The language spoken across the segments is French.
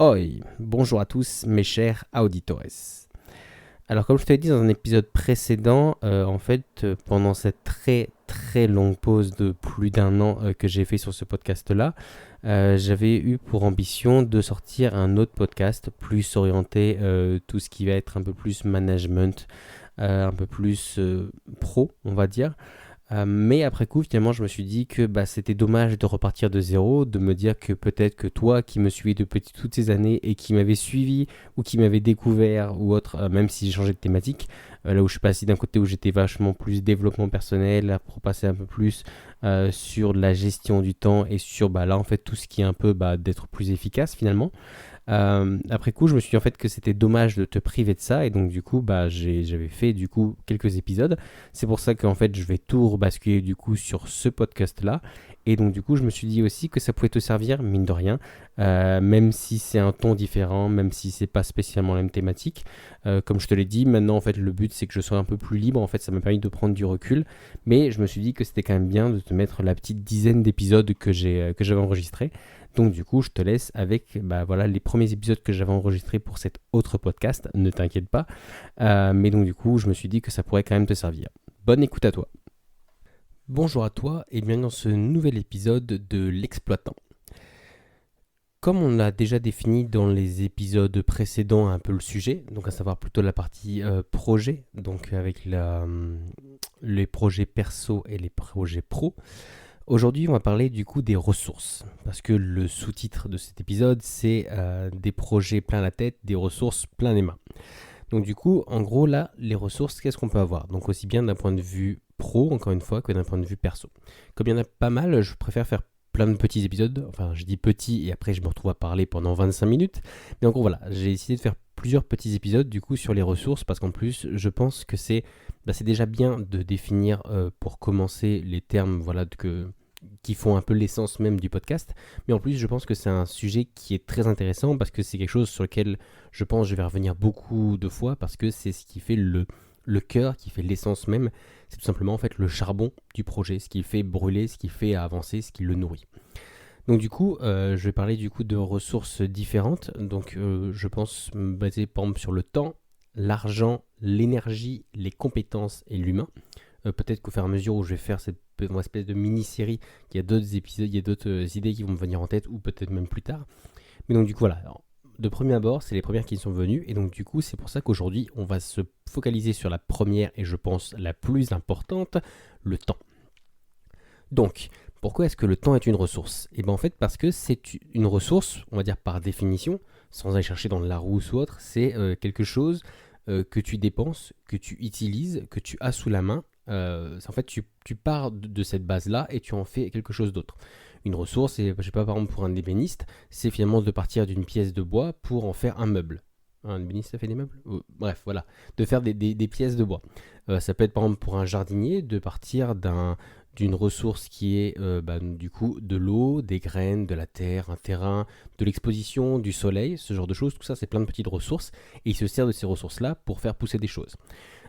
Hoi, bonjour à tous mes chers auditores. Alors comme je te l'ai dit dans un épisode précédent, pendant cette très longue pause de plus d'un an que j'ai fait sur ce podcast-là, j'avais eu pour ambition de sortir un autre podcast plus orienté tout ce qui va être un peu plus management, un peu plus pro on va dire. Mais après coup, finalement, je me suis dit que c'était dommage de repartir de zéro, de me dire que peut-être que toi qui me suivais depuis toutes ces années et qui m'avais suivi ou qui m'avait découvert ou autre, même si j'ai changé de thématique, là où je suis passé d'un côté où j'étais vachement plus développement personnel, pour passer un peu plus sur la gestion du temps et sur là en fait tout ce qui est un peu d'être plus efficace finalement. Après coup, je me suis dit en fait que c'était dommage de te priver de ça et donc du coup, j'avais fait du coup quelques épisodes. C'est pour ça qu'en fait, je vais tout rebasculer du coup sur ce podcast-là. Et donc du coup, je me suis dit aussi que ça pouvait te servir, mine de rien, même si c'est un ton différent, même si c'est pas spécialement la même thématique. Comme je te l'ai dit, maintenant en fait, le but c'est que je sois un peu plus libre. En fait, ça m'a permis de prendre du recul, mais je me suis dit que c'était quand même bien de te mettre la petite dizaine d'épisodes que j'avais enregistrés. Donc du coup, je te laisse avec les premiers épisodes que j'avais enregistrés pour cet autre podcast, ne t'inquiète pas. Mais donc du coup, je me suis dit que ça pourrait quand même te servir. Bonne écoute à toi. Bonjour à toi et bienvenue dans ce nouvel épisode de l'exploitant. Comme on l'a déjà défini dans les épisodes précédents un peu le sujet, donc à savoir plutôt la partie projet, donc avec les projets perso et les projets pro. Aujourd'hui, on va parler du coup des ressources, parce que le sous-titre de cet épisode, c'est des projets plein la tête, des ressources plein les mains. Donc du coup, en gros, là, les ressources, qu'est-ce qu'on peut avoir? Donc aussi bien d'un point de vue pro, encore une fois, que d'un point de vue perso. Comme il y en a pas mal, je préfère faire plein de petits épisodes. Enfin, je dis petits et après je me retrouve à parler pendant 25 minutes. Mais en gros, voilà, j'ai décidé de faire plusieurs petits épisodes du coup sur les ressources, parce qu'en plus, je pense que c'est déjà bien de définir pour commencer les termes qui font un peu l'essence même du podcast. Mais en plus, je pense que c'est un sujet qui est très intéressant parce que c'est quelque chose sur lequel je pense que je vais revenir beaucoup de fois parce que c'est ce qui fait le cœur, qui fait l'essence même. C'est tout simplement en fait le charbon du projet, ce qui fait brûler, ce qui fait avancer, ce qui le nourrit. Donc du coup, je vais parler du coup de ressources différentes. Donc je pense me baser par exemple sur le temps, l'argent, l'énergie, les compétences et l'humain. Peut-être qu'au fur et à mesure où je vais faire cette espèce de mini-série, qu'il y a d'autres épisodes, il y a d'autres idées qui vont me venir en tête, ou peut-être même plus tard. Mais donc du coup voilà, alors, de premier abord, c'est les premières qui sont venues, et donc du coup c'est pour ça qu'aujourd'hui on va se focaliser sur la première, et je pense la plus importante, le temps. Donc, pourquoi est-ce que le temps est une ressource? Et bien en fait parce que c'est une ressource, on va dire par définition, sans aller chercher dans de la Larousse ou autre, c'est quelque chose que tu dépenses, que tu utilises, que tu as sous la main. En fait, tu pars de cette base-là et tu en fais quelque chose d'autre. Une ressource, et je sais pas, par exemple pour un ébéniste, c'est finalement de partir d'une pièce de bois pour en faire un meuble. Un ébéniste, ça fait des meubles? Bref, voilà, de faire des pièces de bois. Ça peut être par exemple pour un jardinier de partir d'une ressource qui est du coup de l'eau, des graines, de la terre, un terrain, de l'exposition, du soleil, ce genre de choses. Tout ça, c'est plein de petites ressources et il se sert de ces ressources-là pour faire pousser des choses.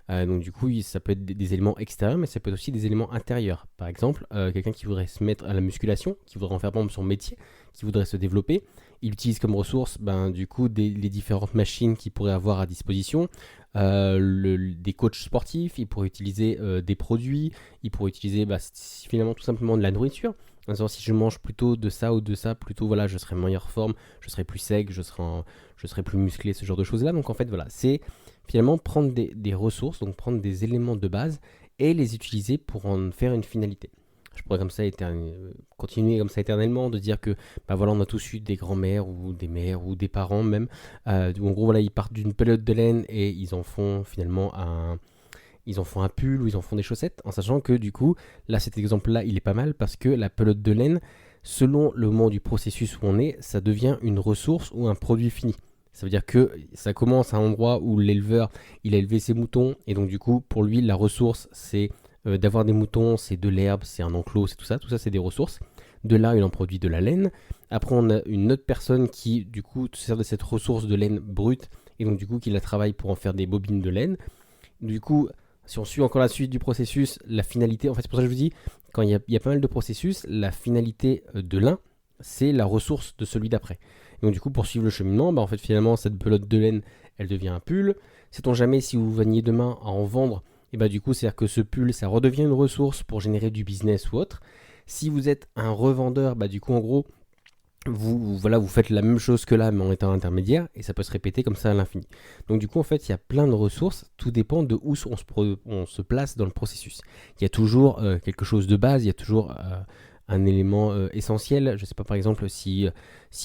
Donc du coup, ça peut être des éléments extérieurs, mais ça peut être aussi des éléments intérieurs. Par exemple, quelqu'un qui voudrait se mettre à la musculation, qui voudrait en faire par exemple son métier, qui voudrait se développer, il utilise comme ressource du coup les différentes machines qu'il pourrait avoir à disposition, des coachs sportifs, il pourrait utiliser des produits, il pourrait utiliser finalement tout simplement de la nourriture. Si je mange plutôt de ça ou de ça, plutôt voilà, je serai en meilleure forme, je serai plus sec, je serai plus musclé, ce genre de choses là. Donc en fait voilà, c'est finalement prendre des ressources, donc prendre des éléments de base et les utiliser pour en faire une finalité. Je pourrais comme ça continuer comme ça éternellement, de dire que voilà, on a tous eu des grands-mères ou des mères ou des parents même, où en gros voilà, ils partent d'une pelote de laine et ils en font finalement un pull ou ils en font des chaussettes, en sachant que du coup, là cet exemple-là, il est pas mal parce que la pelote de laine, selon le moment du processus où on est, ça devient une ressource ou un produit fini. Ça veut dire que ça commence à un endroit où l'éleveur, il a élevé ses moutons, et donc du coup, pour lui, la ressource, c'est d'avoir des moutons, c'est de l'herbe, c'est un enclos, c'est tout ça c'est des ressources. De là, il en produit de la laine. Après, on a une autre personne qui, du coup, se sert de cette ressource de laine brute, et donc du coup, qui la travaille pour en faire des bobines de laine. Du coup, si on suit encore la suite du processus, la finalité, en fait, c'est pour ça que je vous dis, quand il y a pas mal de processus, la finalité de l'un, c'est la ressource de celui d'après. Donc du coup, pour suivre le cheminement, en fait, finalement, cette pelote de laine, elle devient un pull. Sait-on jamais si vous veniez demain à en vendre, et du coup, c'est-à-dire que ce pull, ça redevient une ressource pour générer du business ou autre. Si vous êtes un revendeur, du coup, en gros, vous faites la même chose que là, mais en étant intermédiaire, et ça peut se répéter comme ça à l'infini. Donc du coup, en fait, il y a plein de ressources, tout dépend de où on se place dans le processus. Il y a toujours quelque chose de base, il y a toujours un élément essentiel. Je sais pas, par exemple, si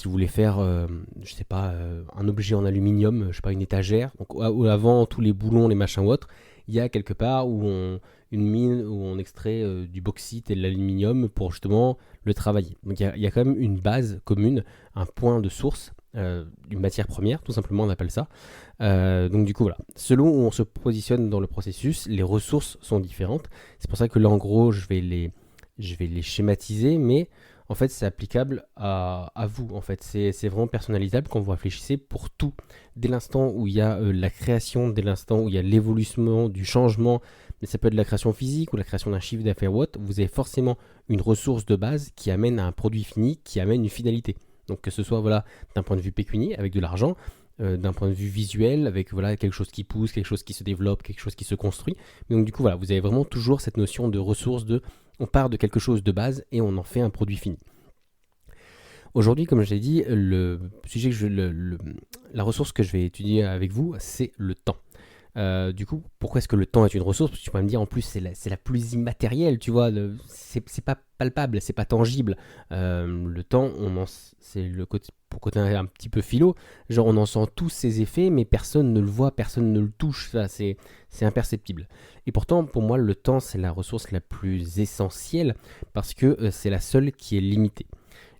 vous voulez faire, un objet en aluminium, je sais pas, une étagère, donc avant tous les boulons, les machins ou autres, il y a quelque part une mine où on extrait du bauxite et de l'aluminium pour justement le travailler. Donc il y a quand même une base commune, un point de source, une matière première, tout simplement on appelle ça. Donc du coup voilà, selon où on se positionne dans le processus, les ressources sont différentes. C'est pour ça que là en gros je vais les schématiser, mais en fait c'est applicable à vous. En fait c'est vraiment personnalisable quand vous réfléchissez pour tout. Dès l'instant où il y a la création, dès l'instant où il y a l'évolution, du changement, mais ça peut être de la création physique ou la création d'un chiffre d'affaires ou autre, vous avez forcément une ressource de base qui amène à un produit fini, qui amène une finalité. Donc que ce soit d'un point de vue pécunier, avec de l'argent, d'un point de vue visuel, avec quelque chose qui pousse, quelque chose qui se développe, quelque chose qui se construit. Mais donc du coup, vous avez vraiment toujours cette notion de ressource on part de quelque chose de base et on en fait un produit fini. Aujourd'hui, comme je l'ai dit, la ressource que je vais étudier avec vous, c'est le temps. Du coup, pourquoi est-ce que le temps est une ressource? Parce que tu peux me dire, en plus, c'est la plus immatérielle, tu vois, c'est pas palpable, c'est pas tangible. Le temps, c'est le côté, pour côté un petit peu philo, genre on en sent tous ses effets, mais personne ne le voit, personne ne le touche, ça, c'est imperceptible. Et pourtant, pour moi, le temps, c'est la ressource la plus essentielle, parce que c'est la seule qui est limitée.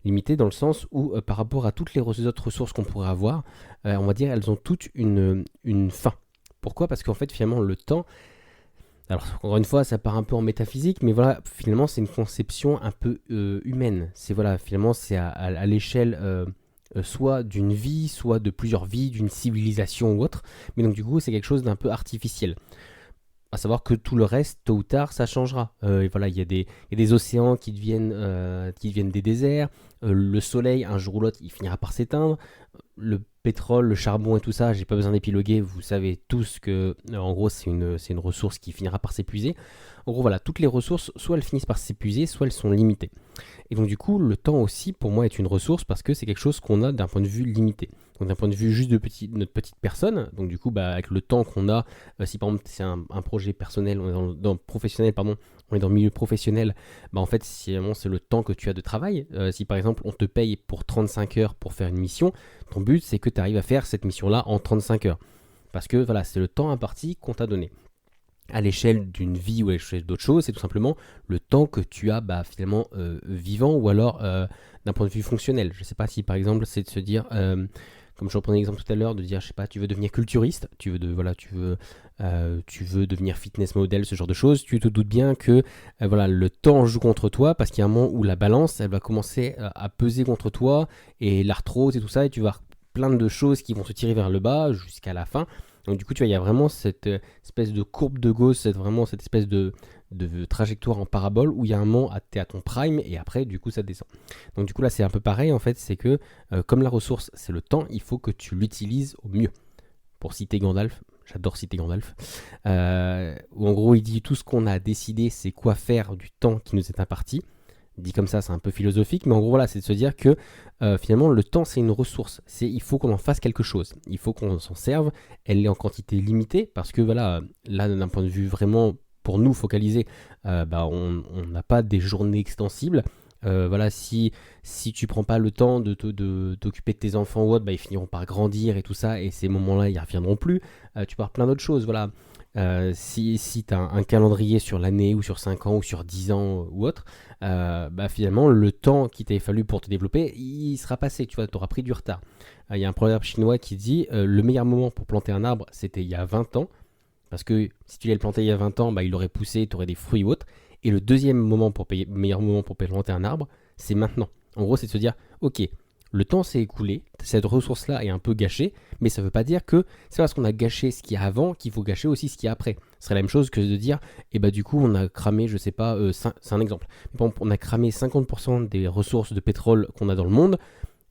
Limitée dans le sens où, par rapport à toutes les autres ressources qu'on pourrait avoir, on va dire, elles ont toutes une fin. Pourquoi? Parce qu'en fait, finalement, le temps, alors encore une fois, ça part un peu en métaphysique, mais finalement, c'est une conception un peu humaine. Finalement, c'est à l'échelle soit d'une vie, soit de plusieurs vies, d'une civilisation ou autre. Mais donc, du coup, c'est quelque chose d'un peu artificiel. À savoir que tout le reste, tôt ou tard, ça changera. Il y a des océans qui deviennent des déserts. Le soleil, un jour ou l'autre, il finira par s'éteindre. Le pétrole, le charbon et tout ça, j'ai pas besoin d'épiloguer. Vous savez tous que, en gros, c'est une ressource qui finira par s'épuiser. En gros, toutes les ressources, soit elles finissent par s'épuiser, soit elles sont limitées. Et donc, du coup, le temps aussi, pour moi, est une ressource parce que c'est quelque chose qu'on a d'un point de vue limité. Donc, d'un point de vue juste de notre petite personne, donc du coup, avec le temps qu'on a, si par exemple c'est un projet personnel, on est professionnel, pardon, on est dans le milieu professionnel, en fait, c'est le temps que tu as de travail. Si par exemple, on te paye pour 35 heures pour faire une mission, ton but, c'est que tu arrives à faire cette mission-là en 35 heures. Parce que c'est le temps imparti qu'on t'a donné. À l'échelle d'une vie ou à l'échelle d'autres choses, c'est tout simplement le temps que tu as finalement vivant ou alors d'un point de vue fonctionnel. Je ne sais pas si par exemple c'est de se dire, comme je reprenais l'exemple tout à l'heure, de dire, je sais pas, tu veux devenir culturiste, tu veux devenir fitness model, ce genre de choses, tu te doutes bien que le temps joue contre toi parce qu'il y a un moment où la balance, elle va commencer à peser contre toi et l'arthrose et tout ça, et tu vas avoir plein de choses qui vont se tirer vers le bas jusqu'à la fin. Donc du coup, il y a vraiment cette espèce de courbe de Gauss, cette espèce de trajectoire en parabole où il y a un moment, tu es à ton prime et après, du coup, ça descend. Donc du coup, là, c'est un peu pareil, en fait, c'est que comme la ressource, c'est le temps, il faut que tu l'utilises au mieux. Pour citer Gandalf, j'adore citer Gandalf, où en gros, il dit tout ce qu'on a décidé, c'est quoi faire du temps qui nous est imparti. Dit comme ça, c'est un peu philosophique, mais en gros, c'est de se dire que finalement, le temps, c'est une ressource. Il faut qu'on en fasse quelque chose. Il faut qu'on s'en serve. Elle est en quantité limitée parce que là, d'un point de vue vraiment, pour nous, focalisé, on n'a pas des journées extensibles. Si tu prends pas le temps de t'occuper de tes enfants ou autre, ils finiront par grandir et tout ça, et ces moments-là, ils ne reviendront plus. Tu pars plein d'autres choses, si tu as un calendrier sur l'année ou sur 5 ans ou sur 10 ans ou autre, finalement le temps qui t'avait fallu pour te développer, il sera passé, tu auras pris du retard. Il y a un proverbe chinois qui dit le meilleur moment pour planter un arbre, c'était il y a 20 ans, parce que si tu l'avais planté il y a 20 ans, il aurait poussé, tu aurais des fruits ou autres. Et le deuxième meilleur moment pour planter un arbre, c'est maintenant. En gros, c'est de se dire, ok, le temps s'est écoulé, cette ressource-là est un peu gâchée, mais ça ne veut pas dire que c'est parce qu'on a gâché ce qu'il y a avant qu'il faut gâcher aussi ce qu'il y a après. Ce serait la même chose que de dire, du coup, on a cramé, je sais pas, c'est un exemple. Mais par exemple, on a cramé 50% des ressources de pétrole qu'on a dans le monde.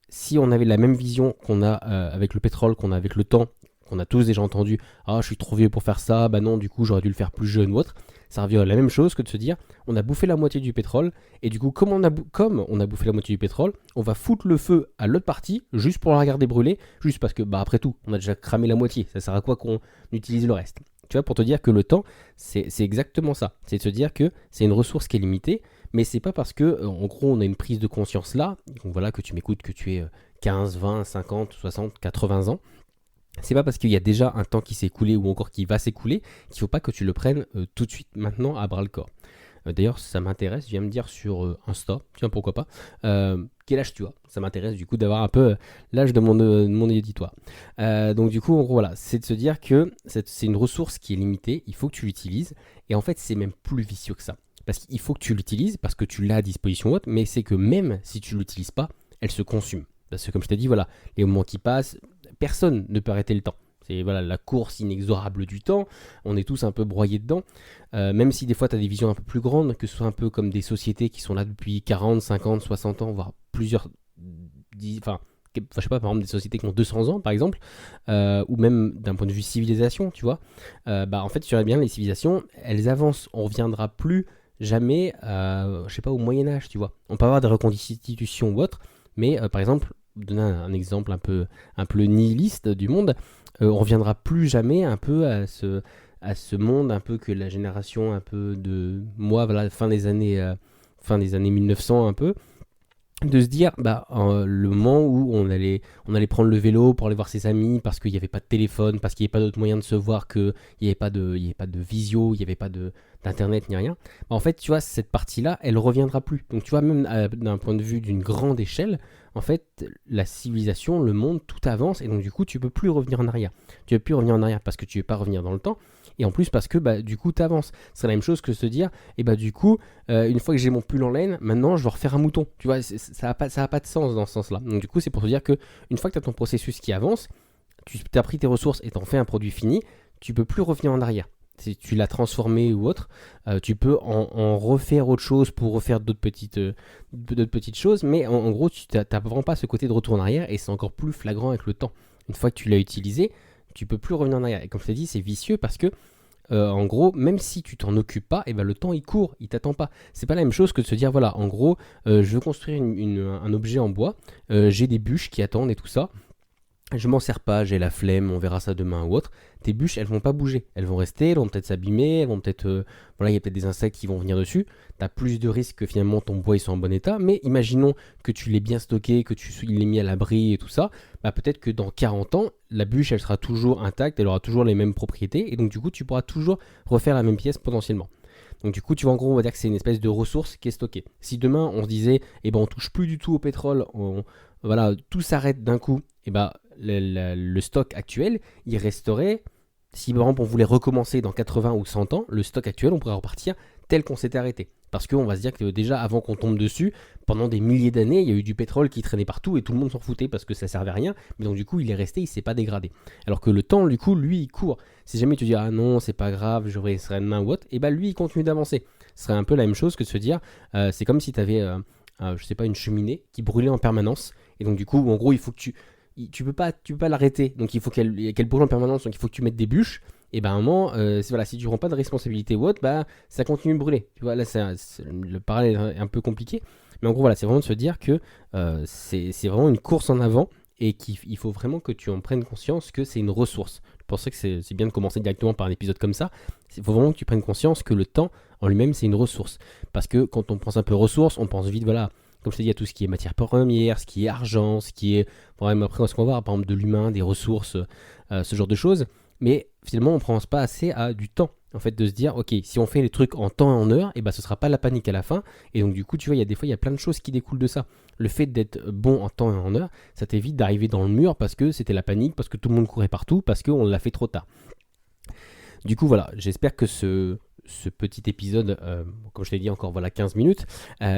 si on avait la même vision qu'on a avec le pétrole, qu'on a avec le temps, qu'on a tous déjà entendu, ah je suis trop vieux pour faire ça, bah non du coup j'aurais dû le faire plus jeune ou autre, ça revient à la même chose que de se dire on a bouffé la moitié du pétrole et du coup comme on a bouffé la moitié du pétrole, on va foutre le feu à l'autre partie juste pour la regarder brûler, juste parce que bah après tout on a déjà cramé la moitié, ça sert à quoi qu'on utilise le reste. Tu vois, pour te dire que le temps, c'est exactement ça. C'est de se dire que c'est une ressource qui est limitée, mais c'est pas parce que, en gros, on a une prise de conscience là, donc voilà, que tu m'écoutes, que tu es 15, 20, 50, 60, 80 ans, c'est pas parce qu'il y a déjà un temps qui s'est écoulé ou encore qui va s'écouler qu'il faut pas que tu le prennes tout de suite maintenant à bras le corps. D'ailleurs, ça m'intéresse, viens me dire sur Insta, tiens pourquoi pas, quel âge tu as. Ça m'intéresse du coup d'avoir un peu l'âge de mon auditoire. Donc du coup, en gros, voilà, c'est de se dire que c'est une ressource qui est limitée, il faut que tu l'utilises, et en fait, c'est même plus vicieux que ça. Parce qu'il faut que tu l'utilises, parce que tu l'as à disposition ou autre, mais c'est que même si tu ne l'utilises pas, elle se consume. Parce que comme je t'ai dit, voilà, les moments qui passent, personne ne peut arrêter le temps. C'est voilà, la course inexorable du temps, on est tous un peu broyés dedans, même si des fois tu as des visions un peu plus grandes, que ce soit un peu comme des sociétés qui sont là depuis 40, 50, 60 ans, voire plusieurs, enfin je sais pas, par exemple des sociétés qui ont 200 ans par exemple, ou même d'un point de vue civilisation, tu vois, bah en fait tu verrais bien les civilisations, elles avancent, on reviendra plus jamais, je sais pas, au Moyen-Âge, tu vois. On peut avoir des reconstitutions ou autre, mais par exemple, donner un exemple un peu nihiliste du monde, on reviendra plus jamais un peu à ce monde un peu que la génération un peu de moi, voilà, fin des années 1900 un peu, de se dire bah le moment où on allait prendre le vélo pour aller voir ses amis parce qu'il n'y avait pas de téléphone, parce qu'il n'y avait pas d'autre moyen de se voir, que il n'y avait pas de visio, il n'y avait pas d'internet ni rien, bah, en fait tu vois cette partie là elle reviendra plus. Donc tu vois, même d'un point de vue d'une grande échelle, en fait la civilisation, le monde, tout avance, et donc du coup tu peux plus revenir en arrière. Tu peux plus revenir en arrière parce que tu ne veux pas revenir dans le temps, et en plus parce que bah, du coup tu avances. C'est la même chose que se dire et bah du coup une fois que j'ai mon pull en laine, maintenant je vais refaire un mouton. Tu vois, ça a pas de sens dans ce sens là. Donc du coup c'est pour te dire que une fois que tu as ton processus qui avance, tu as pris tes ressources et t'en fais un produit fini, tu peux plus revenir en arrière. Si tu l'as transformé ou autre, tu peux en refaire autre chose pour refaire d'autres petites choses, mais en gros tu n'as vraiment pas ce côté de retour en arrière, et c'est encore plus flagrant avec le temps. Une fois que tu l'as utilisé, tu peux plus revenir en arrière. Et comme je t'ai dit, c'est vicieux parce que en gros, même si tu t'en occupes pas, et ben le temps il court, il t'attend pas. C'est pas la même chose que de se dire voilà, en gros, je veux construire un objet en bois, j'ai des bûches qui attendent et tout ça. Je m'en sers pas, j'ai la flemme, on verra ça demain ou autre. Tes bûches, elles vont pas bouger, elles vont rester, elles vont peut-être s'abîmer, elles vont peut-être, voilà, il y a peut-être des insectes qui vont venir dessus. T'as plus de risques que finalement ton bois il soit en bon état. Mais imaginons que tu l'aies bien stocké, que tu l'aies mis à l'abri et tout ça. Bah peut-être que dans 40 ans, la bûche elle sera toujours intacte, elle aura toujours les mêmes propriétés, et donc du coup tu pourras toujours refaire la même pièce potentiellement. Donc du coup, tu vois, en gros, on va dire que c'est une espèce de ressource qui est stockée. Si demain on se disait, eh ben on touche plus du tout au pétrole, voilà, tout s'arrête d'un coup, et ben le stock actuel, il resterait. Si par exemple on voulait recommencer dans 80 ou 100 ans, le stock actuel, on pourrait repartir tel qu'on s'était arrêté. Parce qu'on va se dire que déjà avant qu'on tombe dessus, pendant des milliers d'années, il y a eu du pétrole qui traînait partout et tout le monde s'en foutait parce que ça servait à rien. Mais donc du coup, il est resté, il s'est pas dégradé. Alors que le temps, du coup, lui, il court. Si jamais tu dis ah non, c'est pas grave, je réessayerai demain ou autre, et bah lui, il continue d'avancer. Ce serait un peu la même chose que de se dire, c'est comme si tu avais, je sais pas, une cheminée qui brûlait en permanence. Et donc du coup, en gros, il faut que tu peux pas l'arrêter. Donc il faut qu'elle brûle en permanence. Donc il faut que tu mettes des bûches. Et ben à un moment, voilà, si tu prends pas de responsabilité ou autre, bah ça continue de brûler. Tu vois, là, le parallèle est un peu compliqué. Mais en gros, voilà, c'est vraiment de se dire que c'est vraiment une course en avant, et qu'il faut vraiment que tu en prennes conscience que c'est une ressource. Je pensais que c'est bien de commencer directement par un épisode comme ça. Il faut vraiment que tu prennes conscience que le temps en lui-même, c'est une ressource. Parce que quand on pense un peu ressources, on pense vite, voilà, comme je t'ai dit, à tout ce qui est matière première, ce qui est argent, ce qui est... Bon, même après, on va voir, par exemple, de l'humain, des ressources, ce genre de choses. Mais finalement, on ne pense pas assez à du temps. En fait, de se dire, ok, si on fait les trucs en temps et en heure, et ben ce sera pas la panique à la fin. Et donc, du coup, tu vois, des fois, il y a plein de choses qui découlent de ça. Le fait d'être bon en temps et en heure, ça t'évite d'arriver dans le mur parce que c'était la panique, parce que tout le monde courait partout, parce qu'on l'a fait trop tard. Du coup, voilà, j'espère que ce petit épisode, comme je t'ai dit encore, voilà, 15 minutes,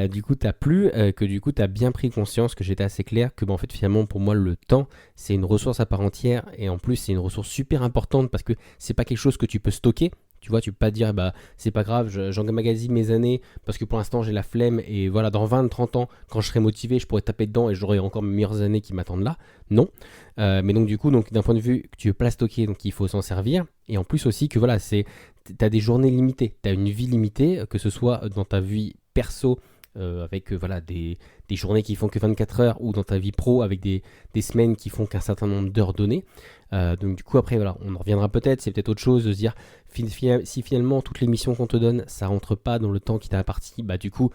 du coup, t'as plu, que du coup, t'as bien pris conscience, que j'étais assez clair, que en fait, finalement, pour moi, le temps, c'est une ressource à part entière, et en plus, c'est une ressource super importante parce que c'est pas quelque chose que tu peux stocker. Tu vois, tu peux pas te dire, bah, c'est pas grave, j'emmagasine mes années parce que pour l'instant j'ai la flemme et voilà, dans 20-30 ans, quand je serai motivé, je pourrai taper dedans et j'aurai encore mes meilleures années qui m'attendent là. Non. Mais donc du coup, donc, d'un point de vue que tu veux pas stocker, donc il faut s'en servir. Et en plus aussi que voilà, t'as des journées limitées, t'as une vie limitée, que ce soit dans ta vie perso, avec voilà, des journées qui font que 24 heures, ou dans ta vie pro avec des semaines qui font qu'un certain nombre d'heures données. Donc du coup après voilà, on en reviendra peut-être, c'est peut-être autre chose de se dire si finalement toutes les missions qu'on te donne ça rentre pas dans le temps qui t'a imparti, bah du coup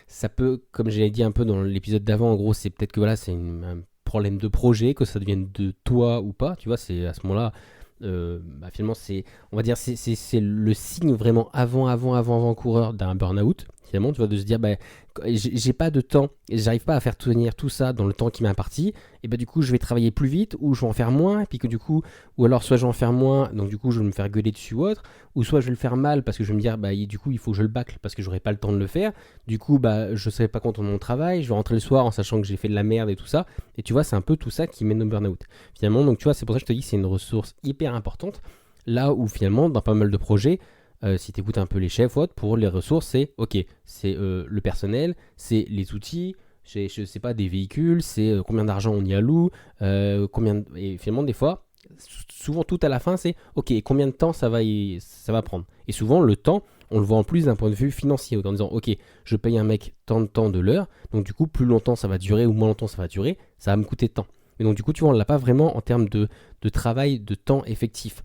ça peut, comme j'ai dit un peu dans l'épisode d'avant, en gros c'est peut-être que voilà, c'est un problème de projet, que ça devienne de toi ou pas, tu vois, c'est à ce moment-là bah, finalement c'est, on va dire, c'est le signe vraiment avant coureur d'un burn-out, finalement, tu vois, de se dire bah, j'ai pas de temps et j'arrive pas à faire tenir tout ça dans le temps qui m'est imparti, et bah du coup je vais travailler plus vite ou je vais en faire moins, et puis que du coup, ou alors soit je vais en faire moins donc du coup je vais me faire gueuler dessus ou autre, ou soit je vais le faire mal parce que je vais me dire bah du coup il faut que je le bâcle parce que j'aurai pas le temps de le faire, du coup bah je serai pas content de mon travail, je vais rentrer le soir en sachant que j'ai fait de la merde et tout ça, et tu vois c'est un peu tout ça qui mène au burn-out finalement. Donc tu vois, c'est pour ça que je te dis que c'est une ressource hyper importante, là où finalement dans pas mal de projets, si tu écoutes un peu les chefs ou autres, pour les ressources c'est ok, c'est le personnel, c'est les outils, je sais pas, des véhicules, c'est combien d'argent on y alloue, et finalement des fois, souvent tout à la fin c'est ok, combien de temps ça va prendre. Et souvent le temps, on le voit en plus d'un point de vue financier, en disant ok, je paye un mec tant de temps de l'heure, donc du coup plus longtemps ça va durer ou moins longtemps ça va durer, ça va me coûter tant. Et donc du coup tu vois, on l'a pas vraiment en termes de travail, de temps effectif.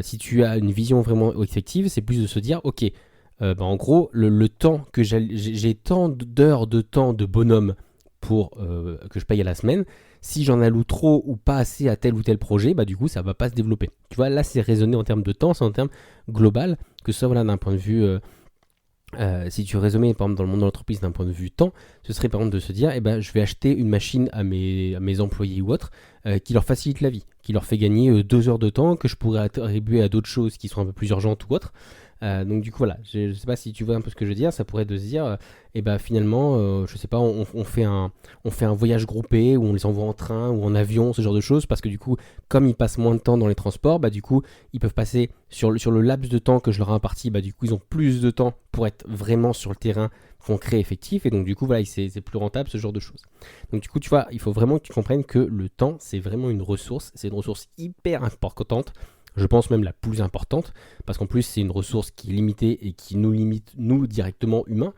Si tu as une vision vraiment effective, c'est plus de se dire ok, bah en gros le temps que j'ai tant d'heures de temps de bonhomme pour que je paye à la semaine, si j'en alloue trop ou pas assez à tel ou tel projet, bah du coup ça va pas se développer. Tu vois, là c'est raisonné en termes de temps, c'est en termes global, que ce soit voilà, d'un point de vue si tu raisonnais par exemple dans le monde de l'entreprise d'un point de vue temps, ce serait par exemple de se dire eh ben, je vais acheter une machine à mes employés ou autres qui leur facilite la vie, qui leur fait gagner 2 heures de temps que je pourrais attribuer à d'autres choses qui sont un peu plus urgentes ou autres. Donc du coup voilà, je sais pas si tu vois un peu ce que je veux dire, ça pourrait de se dire et ben finalement je sais pas, on fait un voyage groupé où on les envoie en train ou en avion, ce genre de choses, parce que du coup comme ils passent moins de temps dans les transports, bah du coup ils peuvent passer sur le laps de temps que je leur ai imparti, bah du coup ils ont plus de temps pour être vraiment sur le terrain concret effectif, et donc du coup voilà, c'est plus rentable, ce genre de choses. Donc du coup tu vois, il faut vraiment que tu comprennes que le temps c'est vraiment une ressource, c'est une ressource hyper importante. Je pense même la plus importante, parce qu'en plus c'est une ressource qui est limitée et qui nous limite, nous, directement humains,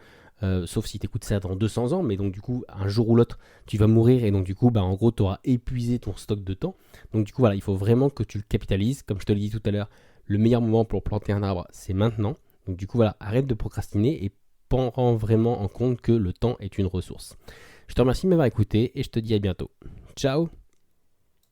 sauf si tu écoutes ça dans 200 ans, mais donc du coup, un jour ou l'autre, tu vas mourir, et donc du coup, bah, en gros, tu auras épuisé ton stock de temps. Donc du coup, voilà, il faut vraiment que tu le capitalises. Comme je te l'ai dit tout à l'heure, le meilleur moment pour planter un arbre, c'est maintenant. Donc du coup, voilà, arrête de procrastiner et prends vraiment en compte que le temps est une ressource. Je te remercie de m'avoir écouté et je te dis à bientôt. Ciao!